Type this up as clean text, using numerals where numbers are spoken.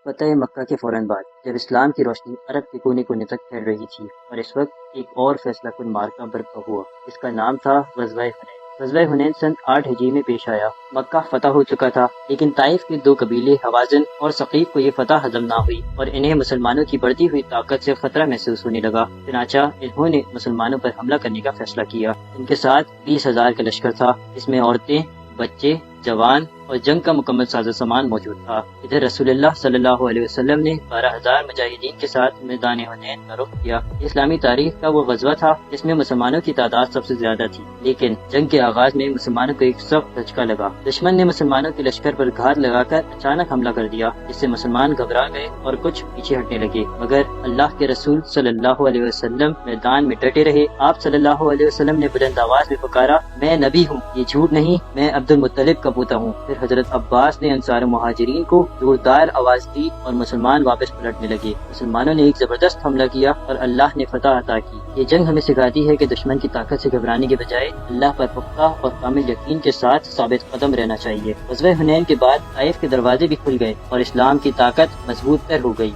فتح مکہ کے فوراً بعد جب اسلام کی روشنی عرب کے کونے کونے تک پھیل رہی تھی اور اس وقت ایک اور فیصلہ کن معرکہ برپا ہوا، اس کا نام تھا غزوہ حنین۔ غزوہ حنین سن 8 ہجری میں پیش آیا۔ مکہ فتح ہو چکا تھا، لیکن طائف کے 2 قبیلے حوازن اور ثقیف کو یہ فتح ہضم نہ ہوئی اور انہیں مسلمانوں کی بڑھتی ہوئی طاقت سے خطرہ محسوس ہونے لگا۔ چنانچہ انہوں نے مسلمانوں پر حملہ کرنے کا فیصلہ کیا۔ ان کے ساتھ 20,000 کا لشکر تھا، اس میں عورتیں، بچے، جوان اور جنگ کا مکمل ساز و سامان موجود تھا۔ ادھر رسول اللہ صلی اللہ علیہ وسلم نے 12,000 مجاہدین کے ساتھ میدان حنین کا رخ کیا۔ اسلامی تاریخ کا وہ غزوہ تھا جس میں مسلمانوں کی تعداد سب سے زیادہ تھی، لیکن جنگ کے آغاز میں مسلمانوں کو ایک سخت دھچکا لگا۔ دشمن نے مسلمانوں کے لشکر پر گھات لگا کر اچانک حملہ کر دیا، جس سے مسلمان گھبرا گئے اور کچھ پیچھے ہٹنے لگے، مگر اللہ کے رسول صلی اللہ علیہ وسلم میدان میں ڈٹے رہے۔ آپ صلی اللہ علیہ وسلم نے بلند آواز میں پکارا، میں نبی ہوں، یہ جھوٹ نہیں، میں عبد المطلب کا پوتا ہوں۔ پھر حضرت عباس نے انصار و مہاجرین کو زوردار آواز دی اور مسلمان واپس پلٹنے لگے۔ مسلمانوں نے ایک زبردست حملہ کیا اور اللہ نے فتح عطا کی۔ یہ جنگ ہمیں سکھاتی ہے کہ دشمن کی طاقت سے گھبرانے کے بجائے اللہ پر پختہ اور کامل یقین کے ساتھ ثابت قدم رہنا چاہیے۔ غزوہ حنین کے بعد طائف کے دروازے بھی کھل گئے اور اسلام کی طاقت مضبوط تر ہو گئی۔